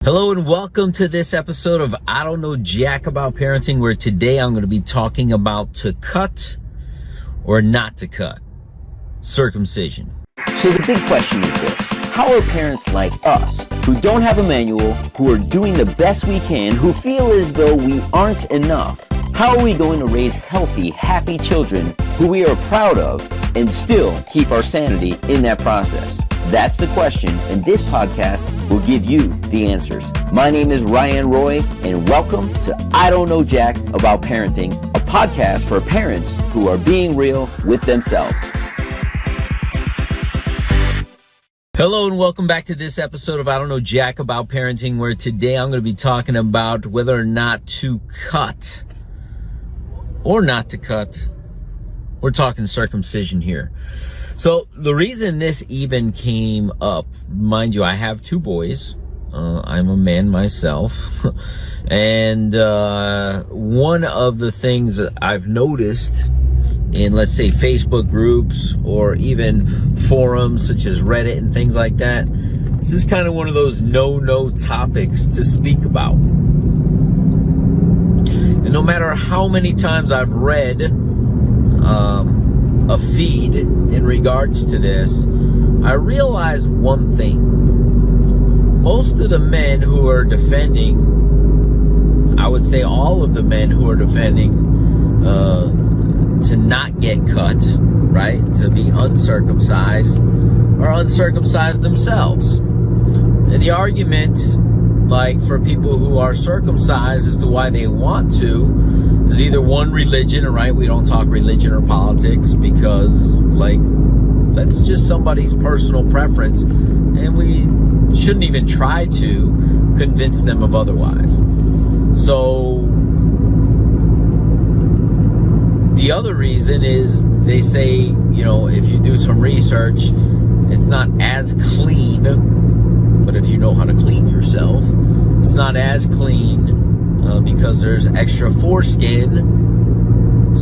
Hello and welcome to this episode of I Don't Know Jack About Parenting, where today I'm going to be talking about to cut or not to cut circumcision. So the big question is this: how are parents like us, who don't have a manual, who are doing the best we can, who feel as though we aren't enough, how are we going to raise healthy, happy children who we are proud of and still keep our sanity in that process? That's the question, and this podcast will give you the answers. My name is Ryan Roy, and welcome to I Don't Know Jack About Parenting, a podcast for parents who are being real with themselves. Hello and welcome back to this episode of I Don't Know Jack About Parenting, where today I'm going to be talking about whether or not to cut or not to cut. We're talking circumcision here. So the reason this even came up, mind you, I have two boys. I'm a man myself. And one of the things that I've noticed in, let's say, Facebook groups or even forums such as Reddit and things like that, this is kind of one of those no topics to speak about. And no matter how many times I've read a feed in regards to this, I realized one thing. Most of the men who are defending, I would say all of the men who are defending to not get cut, right, to be uncircumcised, are uncircumcised themselves. And the argument, like, for people who are circumcised as to why they want to, is either one, religion, right? We don't talk religion or politics because, like, that's just somebody's personal preference, and we shouldn't even try to convince them of otherwise. So the other reason is they say, you know, if you do some research, it's not as clean, but if you know how to clean yourself, it's not as clean because there's extra foreskin.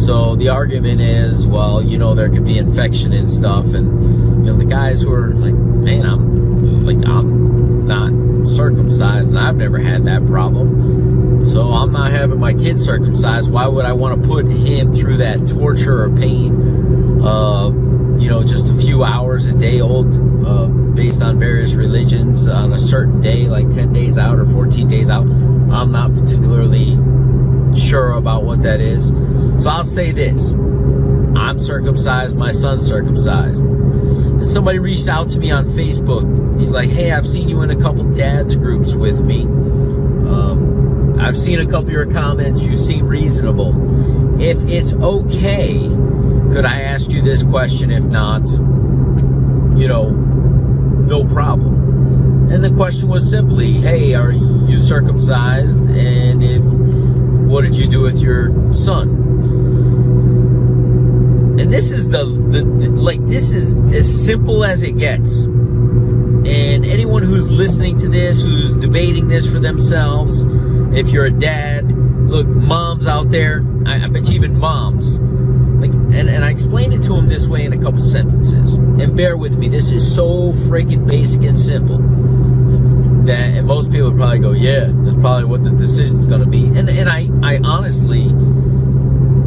So the argument is, well, you know, there could be infection and stuff, and you know, the guys who are like, man, I'm not circumcised and I've never had that problem, so I'm not having my kid circumcised. Why would I want to put him through that torture or pain? You know, just a few hours a day old, based on various religions on a certain day, like 10 days out or 14 days out. I'm not particularly sure about what that is. So I'll say this: I'm circumcised, my son's circumcised. And somebody reached out to me on Facebook. He's like, hey, I've seen you in a couple dads groups with me. I've seen a couple of your comments. You seem reasonable. If it's okay, could I ask you this question? If not, you know, no problem. And the question was simply, hey, are you circumcised? And if, what did you do with your son? And this is this is as simple as it gets. And anyone who's listening to this, who's debating this for themselves, if you're a dad, look, moms out there, I bet you even moms, like, and I explained it to them this way in a couple sentences. And bear with me, this is so freaking basic and simple that, and most people would probably go, yeah, that's probably what the decision's going to be. And I honestly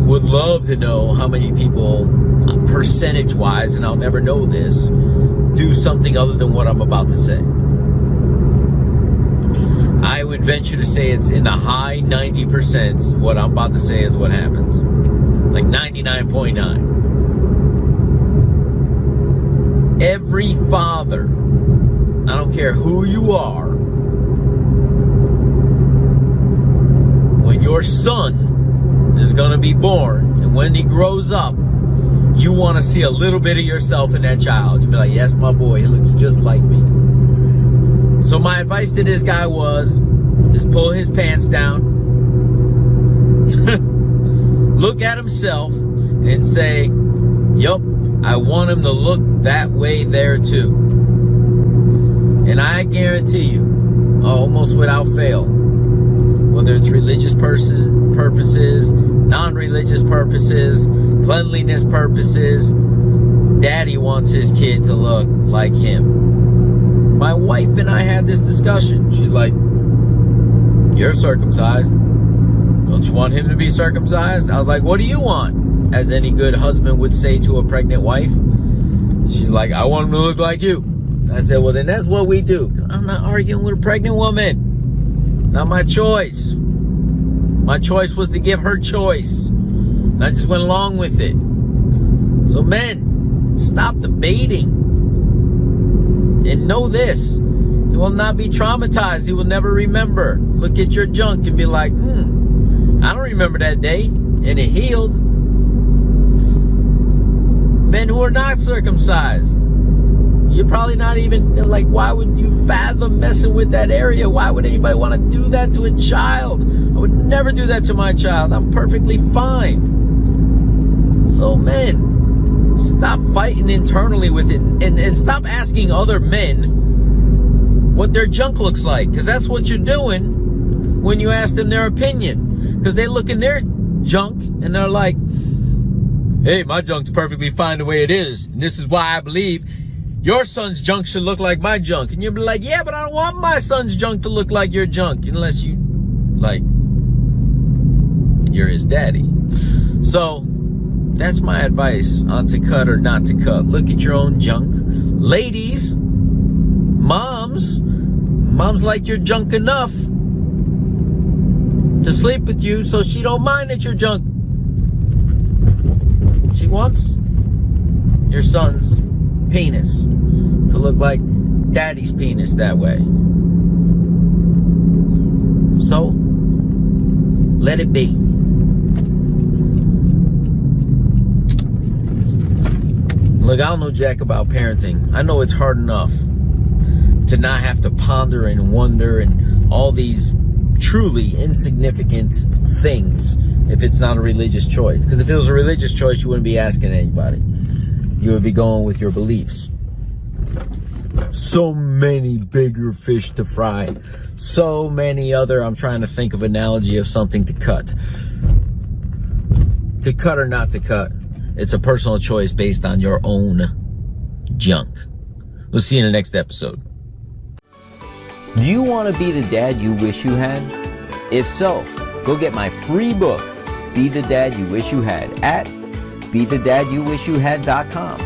would love to know how many people, percentage-wise, and I'll never know this, do something other than what I'm about to say. I would venture to say it's in the high 90%. What I'm about to say is what happens. Like 99.9. Every father, I don't care who you are, when your son is going to be born, and when he grows up, you want to see a little bit of yourself in that child. You'll be like, yes, my boy, he looks just like me. So my advice to this guy was, just pull his pants down, look at himself, and say, yup, I want him to look that way there too. And I guarantee you, almost without fail, whether it's religious purposes, non-religious purposes, cleanliness purposes, daddy wants his kid to look like him. My wife and I had this discussion. She's like, you're circumcised. Don't you want him to be circumcised? I was like, what do you want? As any good husband would say to a pregnant wife. She's like, I want him to look like you. I said, well, then that's what we do. I'm not arguing with a pregnant woman. Not my choice. My choice was to give her choice. And I just went along with it. So men, stop debating. And know this. He will not be traumatized. He will never remember. Look at your junk and be like, I don't remember that day. And it healed. Men who are not circumcised. You're probably not even, like, why would you fathom messing with that area? Why would anybody want to do that to a child? I would never do that to my child. I'm perfectly fine. So, men, stop fighting internally with it. And stop asking other men what their junk looks like. Because that's what you're doing when you ask them their opinion. Because they look in their junk and they're like, hey, my junk's perfectly fine the way it is. And this is why I believe your son's junk should look like my junk. And you'll be like, yeah, but I don't want my son's junk to look like your junk. Unless you, like, you're his daddy. So, that's my advice on to cut or not to cut. Look at your own junk. Ladies, moms like your junk enough to sleep with you so she don't mind that you're junk. She wants your son's penis to look like daddy's penis that way. So, let it be. Look, I don't know jack about parenting. I know it's hard enough to not have to ponder and wonder and all these truly insignificant things if it's not a religious choice. Because if it was a religious choice, you wouldn't be asking anybody. You would be going with your beliefs. So many bigger fish to fry. So many other, I'm trying to think of an analogy of something to cut. To cut or not to cut. It's a personal choice based on your own junk. We'll see you in the next episode. Do you want to be the dad you wish you had? If so, go get my free book, Be the Dad You Wish You Had, at BeTheDadYouWishYouHad.com.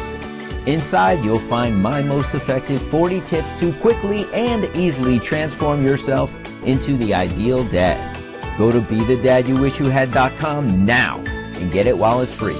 Inside, you'll find my most effective 40 tips to quickly and easily transform yourself into the ideal dad. Go to BeTheDadYouWishYouHad.com now and get it while it's free.